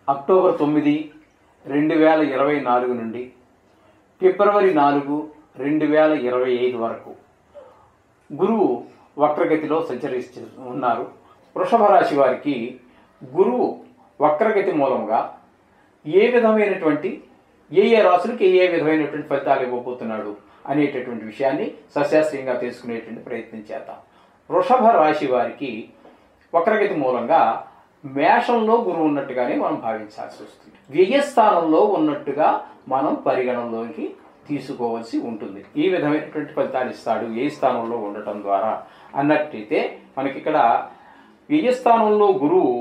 October 9, 2024 నుండి ఫిబ్రవరి 4, 2025 వరకు గురువు వక్రగతిలో సంచరిస్తూ ఉన్నారు. వృషభ రాశి వారికి గురువు వక్రగతి మూలంగా ఏ విధమైనటువంటి ఏ రాశులకి ఏ విధమైనటువంటి ఫలితాలు ఇవ్వబోతున్నాడు అనేటటువంటి విషయాన్ని సశాస్త్రీయంగా తెలుసుకునేటువంటి ప్రయత్నం చేద్దాం. వృషభ రాశి వారికి వక్రగతి మూలంగా మేషంలో గురువు ఉన్నట్టుగానే మనం భావించాల్సి వస్తుంది. వ్యయస్థానంలో ఉన్నట్టుగా మనం పరిగణనలోకి తీసుకోవాల్సి ఉంటుంది. ఈ విధమైనటువంటి ఫలితాలు ఇస్తాడు ఏ స్థానంలో ఉండటం ద్వారా అన్నట్టయితే మనకి ఇక్కడ వ్యయస్థానంలో గురువు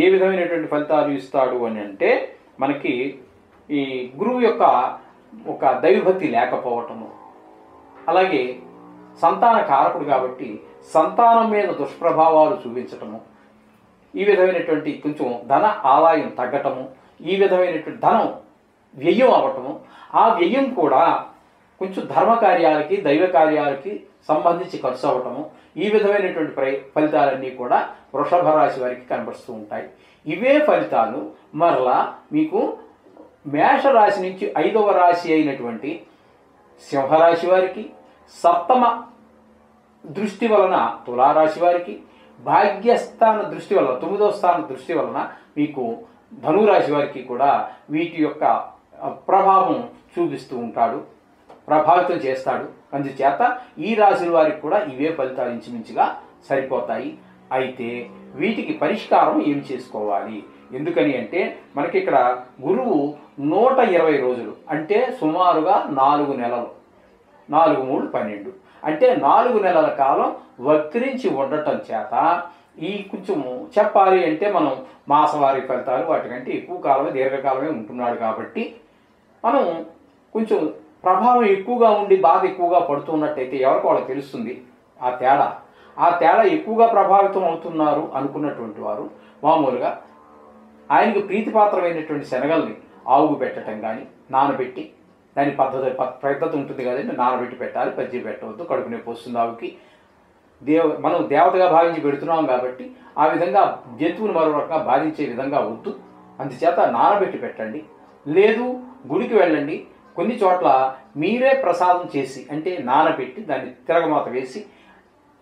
ఏ విధమైనటువంటి ఫలితాలు ఇస్తాడు అని అంటే మనకి ఈ గురువు యొక్క ఒక దైవభక్తి లేకపోవటము, అలాగే సంతాన కారకుడు కాబట్టి సంతానం మీద దుష్ప్రభావాలు చూపించటము, ఈ విధమైనటువంటి కొంచెం ధన ఆదాయం తగ్గటము, ఈ విధమైనటువంటి ధనం వ్యయం అవ్వటము, ఆ వ్యయం కూడా కొంచెం ధర్మ కార్యాలకి దైవ కార్యాలకి సంబంధించి ఖర్చు అవ్వటము, ఈ విధమైనటువంటి ఫలితాలన్నీ కూడా వృషభ రాశి వారికి కనబడుతూ ఉంటాయి. ఇవే ఫలితాలు మరలా మీకు మేషరాశి నుంచి 5వ రాశి అయినటువంటి సింహరాశి వారికి, సప్తమ దృష్టి వలన తులారాశి వారికి, భాగ్యస్థాన దృష్టి వలన 9వ స్థాన దృష్టి వలన మీకు ధనురాశి వారికి కూడా వీటి యొక్క ప్రభావం చూపిస్తూ ఉంటాడు, ప్రభావితం చేస్తాడు. అందుచేత ఈ రాశుల వారికి కూడా ఇవే ఫలితాలు ఇంచుమించుగా సరిపోతాయి. అయితే వీటికి పరిష్కారం ఏం చేసుకోవాలి? ఎందుకని అంటే మనకి ఇక్కడ గురువు 120 రోజులు అంటే సుమారుగా 4 నెలలు, 4, 3, 12 అంటే 4 నెలల కాలం వక్రించి ఉండటం చేత ఈ కొంచెం చెప్పాలి అంటే మనం మాసవారి ఫలితాలు వాటికంటే ఎక్కువ కాలమే దీర్ఘకాలమే ఉంటున్నాడు కాబట్టి మనం కొంచెం ప్రభావం ఎక్కువగా ఉండి బాధ ఎక్కువగా పడుతున్నట్టయితే ఎవరికి వాళ్ళకి తెలుస్తుంది ఆ తేడా ఎక్కువగా ప్రభావితం అవుతున్నారు అనుకున్నటువంటి వారు మామూలుగా ఆయనకు ప్రీతిపాత్రమైనటువంటి శనగల్ని ఆవుకు పెట్టడం కానీ నానబెట్టి దాని పద్ధతి ఉంటుంది కదండి, నానబెట్టి పెట్టాలి, పచ్చి పెట్టవద్దు, కడుపు నొప్పి వస్తుంది ఆవుకి. మనం దేవతగా భావించి పెడుతున్నాం కాబట్టి ఆ విధంగా జంతువుని మరో రకంగా బాధించే విధంగా వద్దు. అందుచేత నానబెట్టి పెట్టండి. లేదు గుడికి వెళ్ళండి, కొన్ని చోట్ల మీరే ప్రసాదం చేసి అంటే నానబెట్టి దాన్ని తిరగమాత వేసి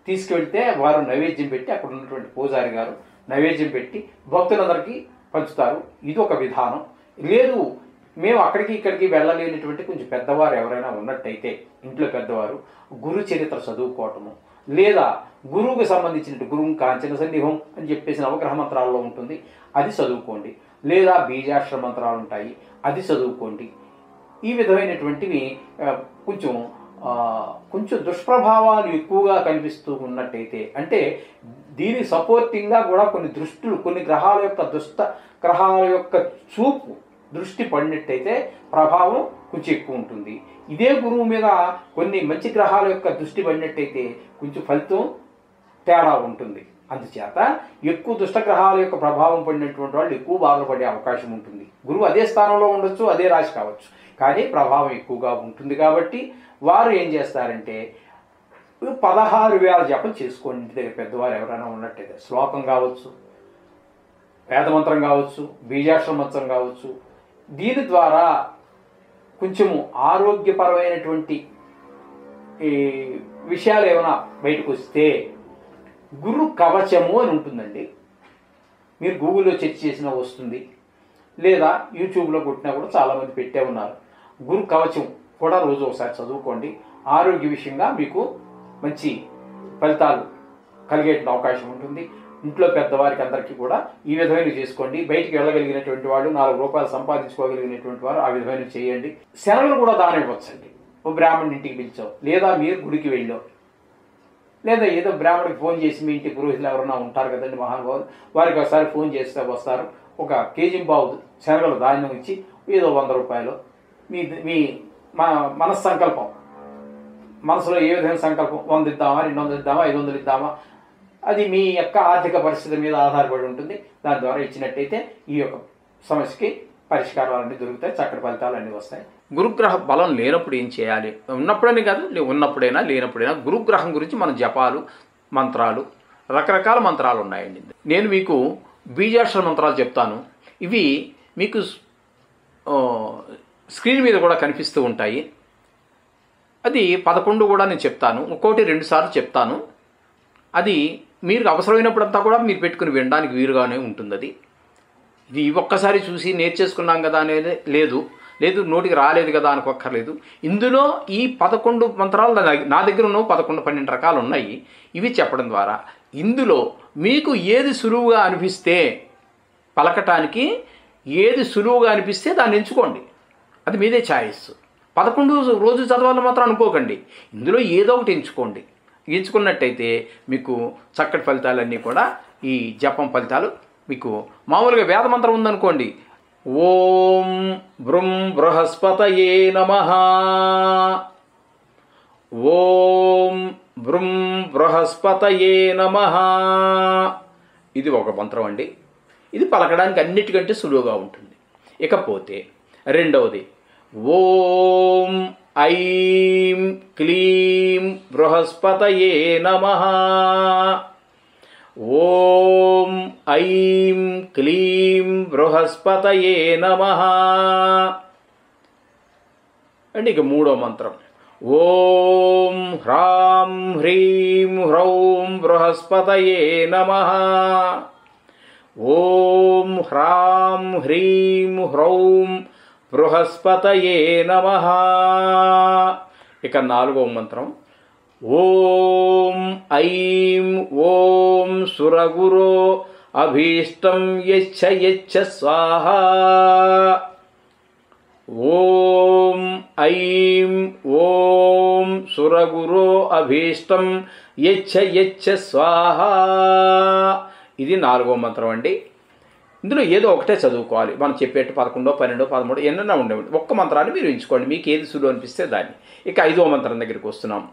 తీసుకువెళ్తే వారు నైవేద్యం పెట్టి అక్కడ ఉన్నటువంటి పూజారి గారు నైవేద్యం పెట్టి భక్తులందరికీ పంచుతారు. ఇది ఒక విధానం. లేదు మేము అక్కడికి ఇక్కడికి వెళ్ళలేనటువంటి కొంచెం పెద్దవారు ఎవరైనా ఉన్నట్టయితే ఇంట్లో పెద్దవారు గురు చరిత్ర చదువుకోవటము, లేదా గురువుకు సంబంధించిన గురువు కాంచన సన్నిహం అని చెప్పేసి నవగ్రహ మంత్రాల్లో ఉంటుంది, అది చదువుకోండి. లేదా బీజాక్షర మంత్రాలు ఉంటాయి, అది చదువుకోండి. ఈ విధమైనటువంటివి కొంచెం దుష్ప్రభావాలు ఎక్కువగా కనిపిస్తూ ఉన్నట్టయితే అంటే దీనికి సపోర్టింగ్గా కూడా కొన్ని గ్రహాల యొక్క గ్రహాల యొక్క దృష్టి పడినట్టయితే ప్రభావం కొంచెం ఎక్కువ ఉంటుంది. ఇదే గురువు మీద కొన్ని మంచి గ్రహాల యొక్క దృష్టి పడినట్టయితే కొంచెం ఫలితం తేడా ఉంటుంది. అందుచేత ఎక్కువ దుష్టగ్రహాల యొక్క ప్రభావం పడినటువంటి వాళ్ళు ఎక్కువ బాధపడే అవకాశం ఉంటుంది. గురువు అదే స్థానంలో ఉండొచ్చు, అదే రాశి కావచ్చు, కానీ ప్రభావం ఎక్కువగా ఉంటుంది కాబట్టి వారు ఏం చేస్తారంటే 16,000 జపం చేసుకోండి. ఇంటి దగ్గర పెద్దవారు ఎవరైనా ఉన్నట్టయితే శ్లోకం కావచ్చు, వేదమంత్రం కావచ్చు, బీజాక్షర మంత్రం కావచ్చు. దీని ద్వారా కొంచెము ఆరోగ్యపరమైనటువంటి ఈ విషయాలు ఏమైనా బయటకు వస్తే గురు కవచము అని ఉంటుందండి. మీరు గూగుల్లో సెర్చ్ చేసినా వస్తుంది, లేదా యూట్యూబ్లో కొట్టినా కూడా చాలామంది పెట్టే ఉన్నారు. గురు కవచం కూడా రోజు ఒకసారి చదువుకోండి. ఆరోగ్య విషయంగా మీకు మంచి ఫలితాలు కలిగే అవకాశం ఉంటుంది. ఇంట్లో పెద్దవారికి అందరికీ కూడా ఈ విధమైన చేసుకోండి. బయటికి వెళ్ళగలిగినటువంటి వాడు 4 రూపాయలు సంపాదించుకోగలిగినటువంటి వారు ఆ విధమైన చేయండి. శనగలు కూడా దానం ఇవ్వచ్చండి. ఓ బ్రాహ్మణుడి ఇంటికి పిలిచావు, లేదా మీరు గుడికి వెళ్ళావు, లేదా ఏదో బ్రాహ్మణికి ఫోన్ చేసి మీ ఇంటి పురోహితులు ఎవరైనా ఉంటారు కదండి మహానుభావులు, వారికి ఒకసారి ఫోన్ చేస్తే వస్తారు. 1 కేజీ బావు శనగలు ధాన్యం ఇచ్చి ఏదో 100 రూపాయలు మీ మనస్సంకల్పం, మనసులో ఏ విధమైన సంకల్పం, 100 ఇద్దామా, 200 ఇద్దామా, 500 ఇద్దామా, అది మీ యొక్క ఆర్థిక పరిస్థితి మీద ఆధారపడి ఉంటుంది. దాని ద్వారా ఇచ్చినట్టయితే ఈ యొక్క సమస్యకి పరిష్కారాలన్నీ దొరుకుతాయి, చక్కటి ఫలితాలు అన్నీ వస్తాయి. గురుగ్రహ బలం లేనప్పుడు ఏం చేయాలి? ఉన్నప్పుడని కాదు, ఉన్నప్పుడైనా లేనప్పుడైనా గురుగ్రహం గురించి మన జపాలు, మంత్రాలు, రకరకాల మంత్రాలు ఉన్నాయండి. నేను మీకు బీజాక్షర మంత్రాలు చెప్తాను. ఇవి మీకు స్క్రీన్ మీద కూడా కనిపిస్తూ ఉంటాయి. అది 11 కూడా నేను చెప్తాను, ఒక్కోటి 2 సార్లు చెప్తాను. అది మీరు అవసరమైనప్పుడంతా కూడా మీరు పెట్టుకుని వినడానికి వీలుగానే ఉంటుంది. ఇది ఒక్కసారి చూసి నేర్చేసుకున్నాం కదా అనేది లేదు, నోటికి రాలేదు కదా అనుకోక్కర్లేదు. ఇందులో ఈ 11 మంత్రాలు నా దగ్గర ఉన్న 11, 12 రకాలు ఉన్నాయి. ఇవి చెప్పడం ద్వారా ఇందులో మీకు ఏది సులువుగా అనిపిస్తే, పలకటానికి ఏది సులువుగా అనిపిస్తే దాన్ని ఎంచుకోండి. అది మీదే ఛాయిస్. 11 రోజు చదవాలని మాత్రం అనుకోకండి. ఇందులో ఏదో ఒకటి ఎంచుకోండి. ఎంచుకున్నట్టయితే మీకు చక్కటి ఫలితాలన్నీ కూడా, ఈ జపం ఫలితాలు మీకు మామూలుగా వేదమంత్రం ఉందనుకోండి, ఓం బృం బృహస్పతయే నమః, ఓం బృం బృహస్పతయే నమః, ఇది ఒక మంత్రం అండి. ఇది పలకడానికి అన్నిటికంటే సులువుగా ఉంటుంది. ఇకపోతే రెండవది ఓం ఐం క్లీం బృహస్పతయే నమః, ఓం ఐం క్లీం బృహస్పతయే నమః అండి. ఇక మూడో మంత్రం ఓం హ్రాం హ్రీం హ్రౌం బృహస్పతయే నమః, ఓం హ్రాం హ్రీం హ్రౌం బృహస్పతయే నమః. ఇక నాలుగో మంత్రం ఓం ఐం ఓం సురగురో అభీష్టం యచ్చ యచ్చ స్వాహా, ఓం ఐం ఓం సురగురో అభీష్టం యచ్చ యచ్చ స్వాహా. ఇది నాలుగో మంత్రం అండి. ఇందులో ఏదో ఒకటే చదువుకోవాలి. మనం చెప్పేట్టు 11, 12, 13 ఎన్నైనా ఉండేవి. ఒక్క మంత్రాన్ని మీరు ఎంచుకోండి, మీకు ఏది సులువు అనిపిస్తే దాన్ని. ఇక ఐదో మంత్రం దగ్గరికి వస్తున్నాం.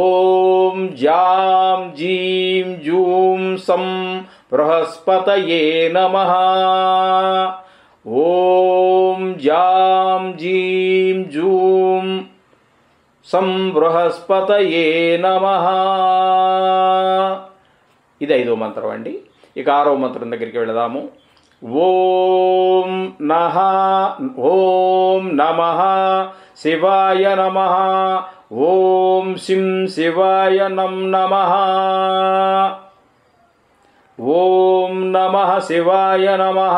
ఓం జాం జీం జూం సం బృహస్పతయే నమః, ఓం జాం జీం జూం సం బృహస్పతయే నమః. ఇది ఐదో మంత్రం అండి. ఇక ఆరో మంత్రం దగ్గరికి వెళదాము. ఓం నమః శివాయ నమః, ఓం శిం శివాయ నమః, ఓం నమః శివాయ నమః,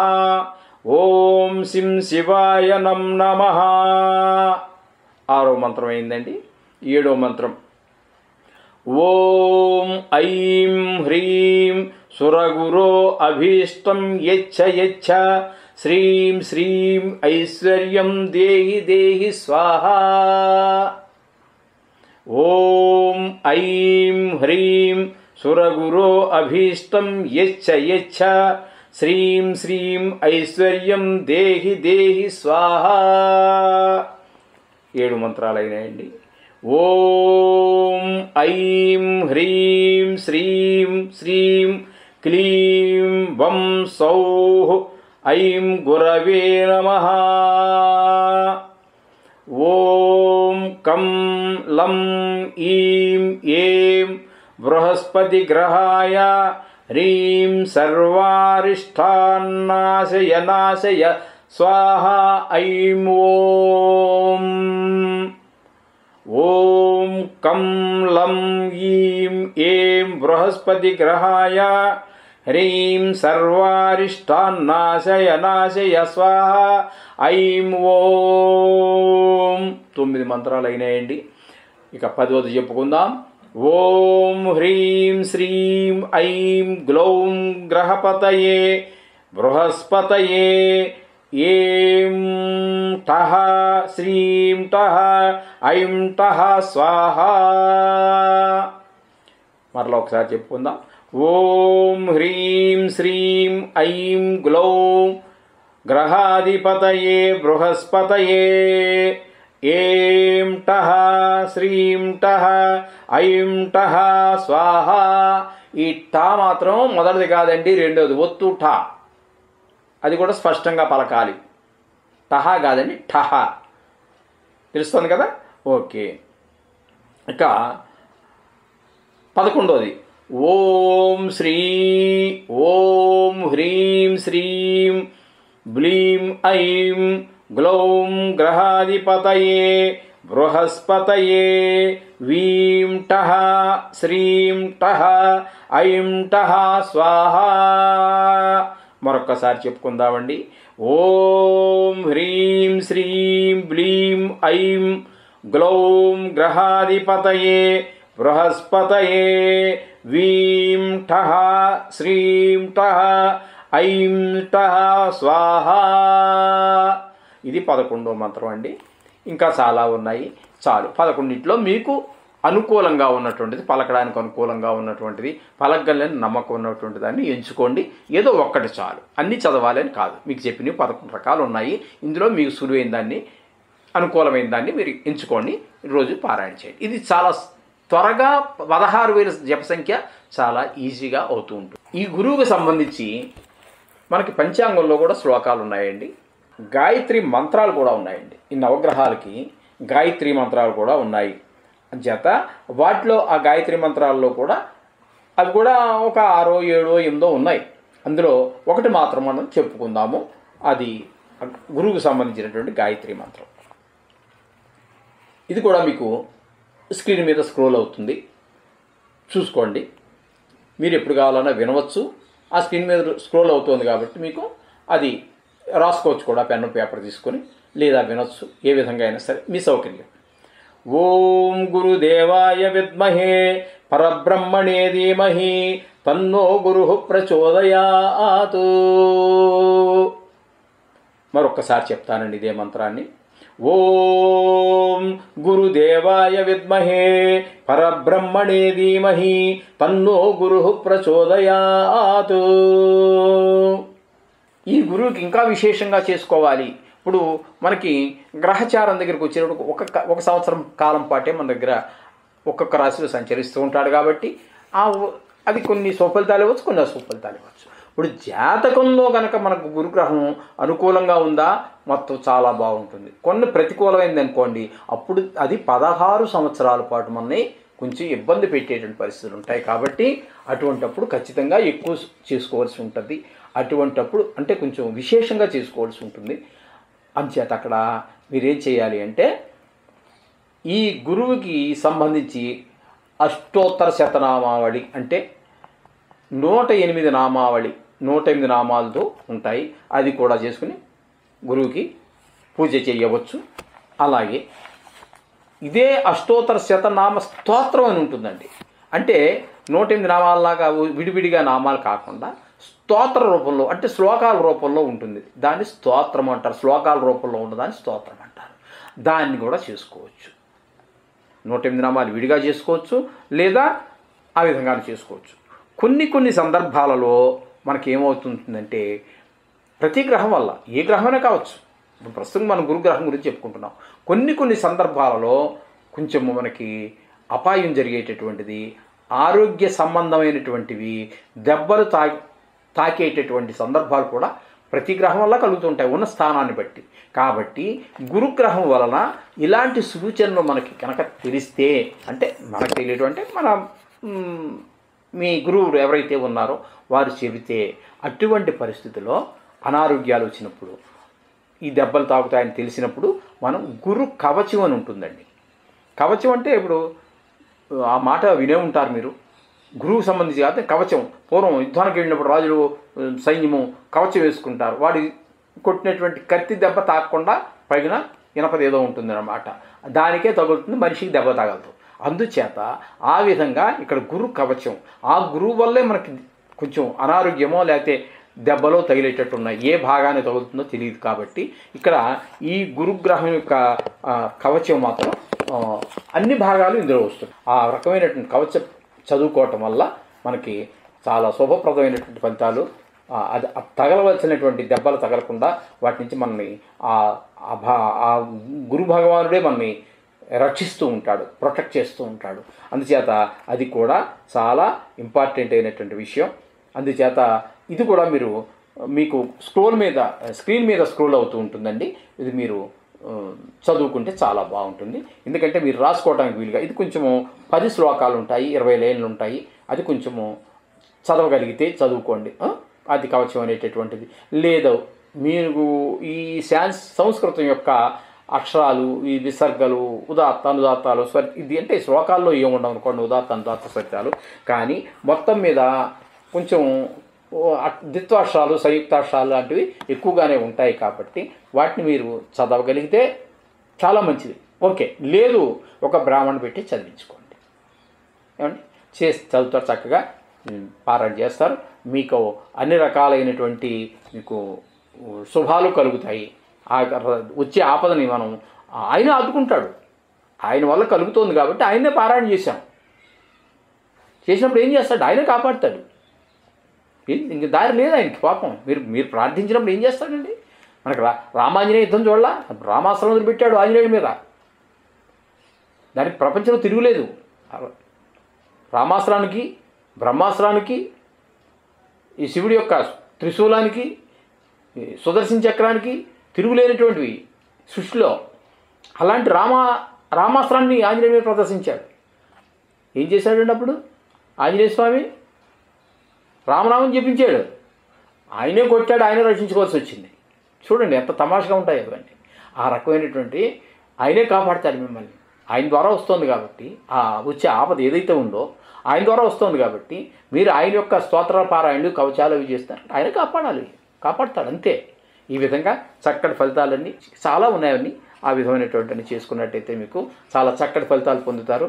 ఓం శిం శివాయ నమః. ఆరో మంత్రం అయిందండి. ఏడో మంత్రం ఓం ఐం హ్రీం సురగురో అభీష్టం యచ్చ యచ్చ శ్రీం శ్రీం ఐశ్వర్యం దేహి దేహి స్వాహా, ఓం ఐం హ్రీం సురగురో అభీష్టం యచ్చ యచ్చ శ్రీం శ్రీం ఐశ్వర్యం దేహి దేహి స్వాహా. 7 మంత్రాలు అయినాయండి. ఓం ఐం హ్రీం శ్రీం శ్రీం క్లీం వం సౌః ఐం గురవే నమః, ఓం కం లం ఈం ఏం బృహస్పతి గ్రహాయ హ్రీం సర్వారిష్టాన్నాశయ నాశయ స్వాహా ఐం ఓం, ఓం కం లం ఈం ఏం బృహస్పతి గ్రహాయ హ్రీం సర్వారిష్టాన్నాశయ నాశయ స్వాహా ఐం ఓం. 9 మంత్రాలు అయినాయండి. ఇక 10వది చెప్పుకుందాం. ఓం హ్రీం శ్రీం ఐం గ్లౌం గ్రహపతయే బృహస్పతయే ఏం టః శ్రీం టః ఐం టః స్వాహా. మరలా ఒకసారి చెప్పుకుందాం. ఓం హ్రీం శ్రీం ఐం గ్లౌం గ్రహాధిపతయే బృహస్పతయే ఏం టః శ్రీం టః ఐం టః స్వాహా. ఈ టా మాత్రం మొదటిది కాదండి, రెండోది ఒత్తు టా. అది కూడా స్పష్టంగా పలకాలి. టహా కాదండి, ఠహ. తెలుస్తుంది కదా? ఓకే. ఇక 11వది ఓం హ్రీం శ్రీం బ్లీం ఐం గ్లౌం గ్రహాధిపతయే బృహస్పతయే వీం టః శ్రీం టః ఐం టః స్వాహా. మరొక్కసారి చెప్పుకుందామండి. ఓం హ్రీం శ్రీం బ్లీం ఐం గ్లౌం గ్రహాధిపతయే బృహస్పతయే వీం టః శ్రీం టః ఐం టః స్వాహా. ఇది 11వ మంత్రం అండి. ఇంకా చాలా ఉన్నాయి. చాలు 11లో మీకు అనుకూలంగా ఉన్నటువంటిది, పలకడానికి అనుకూలంగా ఉన్నటువంటిది, పలకగలని నమ్మకం ఉన్నటువంటి దాన్ని ఎంచుకోండి. ఏదో ఒక్కటి చాలు, అన్నీ చదవాలని కాదు. మీకు చెప్పినవి 11 రకాలు ఉన్నాయి. ఇందులో మీకు సులువైన దాన్ని, అనుకూలమైన దాన్ని మీరు ఎంచుకోండి. రోజు పారాయణ చేయండి. ఇది చాలా త్వరగా 16,000 జప సంఖ్య చాలా ఈజీగా అవుతూ ఉంటుంది. ఈ గురువుకు సంబంధించి మనకి పంచాంగంలో కూడా శ్లోకాలు ఉన్నాయండి. గాయత్రి మంత్రాలు కూడా ఉన్నాయండి. ఈ నవగ్రహాలకి గాయత్రి మంత్రాలు కూడా ఉన్నాయి. చేత వాటిలో ఆ గాయత్రి మంత్రాల్లో కూడా అవి కూడా ఒక 6, 7, 8 ఉన్నాయి. అందులో ఒకటి మాత్రం మనం చెప్పుకుందాము. అది గురువుకు సంబంధించినటువంటి గాయత్రి మంత్రం. ఇది కూడా మీకు స్క్రీన్ మీద స్క్రోల్ అవుతుంది, చూసుకోండి. మీరు ఎప్పుడు కావాలన్నా వినవచ్చు. ఆ స్క్రీన్ మీద స్క్రోల్ అవుతుంది కాబట్టి మీకు అది రాసుకోవచ్చు కూడా, పెన్ను పేపర్ తీసుకొని, లేదా వినొచ్చు. ఏ విధంగా అయినా సరే మీ సౌకర్యం. ఓం గురుదేవాయ విద్మహే పరబ్రహ్మణే ధీమహి తన్నో గురుః ప్రచోదయాత్. మరొక్కసారి చెప్తానండి ఇదే మంత్రాన్ని. ఓం గురుదేవాయ విద్మహే పరబ్రహ్మణే ధీమహి తన్నో గురుః ప్రచోదయాత్. ఈ గురువుకి ఇంకా విశేషంగా చేసుకోవాలి. ఇప్పుడు మనకి గ్రహచారం దగ్గరికి వచ్చేటప్పుడు ఒక సంవత్సరం కాలం పాటే మన దగ్గర ఒక్కొక్క రాశిలో సంచరిస్తూ ఉంటాడు కాబట్టి అది కొన్ని సుఫలితాలు ఇవ్వచ్చు, కొన్ని అశుఫలితాలు ఇవ్వచ్చు. ఇప్పుడు జాతకంలో కనుక మనకు గురుగ్రహం అనుకూలంగా ఉందా, మొత్తం చాలా బాగుంటుంది. కొన్ని ప్రతికూలమైంది అనుకోండి, అప్పుడు అది 16 సంవత్సరాల పాటు మనని కొంచెం ఇబ్బంది పెట్టేటువంటి పరిస్థితులు ఉంటాయి. కాబట్టి అటువంటప్పుడు ఖచ్చితంగా ఎక్కువ చేసుకోవాల్సి ఉంటుంది. అటువంటప్పుడు అంటే కొంచెం విశేషంగా చేసుకోవాల్సి ఉంటుంది. అంచేత అక్కడ మీరేం చేయాలి అంటే, ఈ గురువుకి సంబంధించి అష్టోత్తర శతనామావళి అంటే 108 నామావళి, 108 నామాలతో ఉంటాయి. అది కూడా చేసుకుని గురువుకి పూజ చేయవచ్చు. అలాగే ఇదే అష్టోత్తర శతనామ స్తోత్రం అని ఉంటుందండి. అంటే 108 నామాలలాగా విడివిడిగా నామాలు కాకుండా స్తోత్ర రూపంలో, అంటే శ్లోకాల రూపంలో ఉంటుంది. దాన్ని స్తోత్రం అంటారు. శ్లోకాల రూపంలో ఉన్నదాన్ని స్తోత్రం అంటారు. దాన్ని కూడా చేసుకోవచ్చు. 108 నామాలు విడిగా చేసుకోవచ్చు, లేదా ఆ విధంగా చేసుకోవచ్చు. కొన్ని సందర్భాలలో మనకి ఏమవుతుందంటే, ప్రతి గ్రహం వల్ల, ఏ గ్రహమైనా కావచ్చు, ఇప్పుడు ప్రస్తుతం మనం గురుగ్రహం గురించి చెప్పుకుంటున్నాం. కొన్ని సందర్భాలలో కొంచెం మనకి అపాయం జరిగేటటువంటిది, ఆరోగ్య సంబంధమైనటువంటివి, దెబ్బలు తాకేటటువంటి సందర్భాలు కూడా ప్రతి గ్రహం వల్ల కలుగుతుంటాయి ఉన్న స్థానాన్ని బట్టి. కాబట్టి గురుగ్రహం వలన ఇలాంటి సూచనలు మనకి కనుక తెలిస్తే, అంటే మనకు తెలియడం అంటే మన మీ గురువులు ఎవరైతే ఉన్నారో వారు చెబితే, అటువంటి పరిస్థితుల్లో అనారోగ్యాలు వచ్చినప్పుడు, ఈ దెబ్బలు తాగుతాయని తెలిసినప్పుడు మనం గురు కవచం అని ఉంటుందండి. కవచం అంటే ఇప్పుడు ఆ మాట వినే ఉంటారు మీరు. గురువుకు సంబంధించి కాదు, కవచం. పూర్వం యుద్ధానికి వెళ్ళినప్పుడు రాజులు సైన్యము కవచం వేసుకుంటారు. వాడి కొట్టినటువంటి కత్తి దెబ్బ తాకకుండా పైన ఇనపదేదో ఉంటుంది అన్నమాట. దానికే తగులుతుంది, మనిషికి దెబ్బ తగలదు. అందుచేత ఆ విధంగా ఇక్కడ గురు కవచం. ఆ గురువు వల్లే మనకి కొంచెం అనారోగ్యమో లేకపోతే దెబ్బలో తగిలేటట్టు ఉన్నాయి. ఏ భాగాన్ని తగులుతుందో తెలియదు. కాబట్టి ఇక్కడ ఈ గురుగ్రహం యొక్క కవచం మాత్రం అన్ని భాగాలు ఇందులో వస్తుంది. ఆ రకమైనటువంటి కవచం చదువుకోవటం వల్ల మనకి చాలా శుభప్రదమైనటువంటి ఫలితాలు, అది తగలవలసినటువంటి దెబ్బలు తగలకుండా వాటి నుంచి మనల్ని ఆ గురు భగవానుడే మనల్ని రక్షిస్తూ ఉంటాడు, ప్రొటెక్ట్ చేస్తూ ఉంటాడు. అందుచేత అది కూడా చాలా ఇంపార్టెంట్ అయినటువంటి విషయం. అందుచేత ఇది కూడా మీకు స్క్రీన్ మీద స్క్రోల్ అవుతూ ఉంటుందండి. ఇది మీరు చదువుకుంటే చాలా బాగుంటుంది. ఎందుకంటే మీరు రాసుకోవడానికి వీలుగా, ఇది కొంచెము 10 శ్లోకాలు ఉంటాయి, 20 లైన్లు ఉంటాయి. అది కొంచెము చదవగలిగితే చదువుకోండి. అది కవచం అనేటటువంటిది. మీకు ఈ సంస్కృతం యొక్క అక్షరాలు, ఈ విసర్గలు, ఉదాత్త అనుదాత్తాలు, ఇది అంటే శ్లోకాల్లో ఏముండవు అనుకోండి, ఉదాత్త అనుదాత్త స్వరితాలు. కానీ మొత్తం మీద కొంచెం ద్విత్వాక్షరాలు, సంయుక్తాక్షరాలు లాంటివి ఎక్కువగానే ఉంటాయి కాబట్టి వాటిని మీరు చదవగలిగితే చాలా మంచిది. ఓకే, లేదు ఒక బ్రాహ్మణ్ పెట్టి చదివించుకోండి. ఏమండి, చదువుతారు, చక్కగా పారాయణ చేస్తారు. మీకు అన్ని రకాలైనటువంటి మీకు శుభాలు కలుగుతాయి. వచ్చే ఆపదని మనం ఆయన ఆదుకుంటాడు. ఆయన వల్ల కలుగుతుంది కాబట్టి ఆయనే పారాయణ చేసినప్పుడు ఏం చేస్తాడు? ఆయనే కాపాడుతాడు. ఇంక దారి లేదు ఆయనకి. పాపం మీరు ప్రార్థించినప్పుడు ఏం చేస్తాడండి? మనకు రామాంజనేయ యుద్ధం చూడాల, రామాస్త్రం వదిలిపెట్టాడు ఆంజనేయుడి మీద. దానికి ప్రపంచంలో తిరుగులేదు. రామాస్త్రానికి, బ్రహ్మాస్త్రానికి, ఈ శివుడి యొక్క త్రిశూలానికి, సుదర్శన చక్రానికి తిరుగులేనటువంటివి సృష్టిలో. అలాంటి రామాస్త్రాన్ని ఆంజనేయ మీద ప్రదర్శించాడు. ఏం చేశాడండి అప్పుడు ఆంజనేయ స్వామి? రామనామం జపించాడు, ఆయనే కొట్టాడు, ఆయనే రక్షించుకోవాల్సి వచ్చింది. చూడండి ఎంత తమాషగా ఉంటాయి అవన్నీ. ఆ రకమైనటువంటి ఆయనే కాపాడతాడు మిమ్మల్ని. ఆయన ద్వారా వస్తుంది కాబట్టి, ఆ వచ్చే ఆపద ఏదైతే ఉందో ఆయన ద్వారా వస్తుంది కాబట్టి మీరు ఆయన యొక్క స్తోత్ర పారాయణలు, కవచాలు అవి చేస్తారు, ఆయన కాపాడతాడు అంతే. ఈ విధంగా చక్కటి ఫలితాలన్నీ చాలా ఉన్నాయని ఆ విధమైనటువంటి చేసుకున్నట్టయితే మీకు చాలా చక్కటి ఫలితాలు పొందుతారు.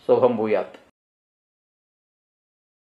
శుభం భూయాత్.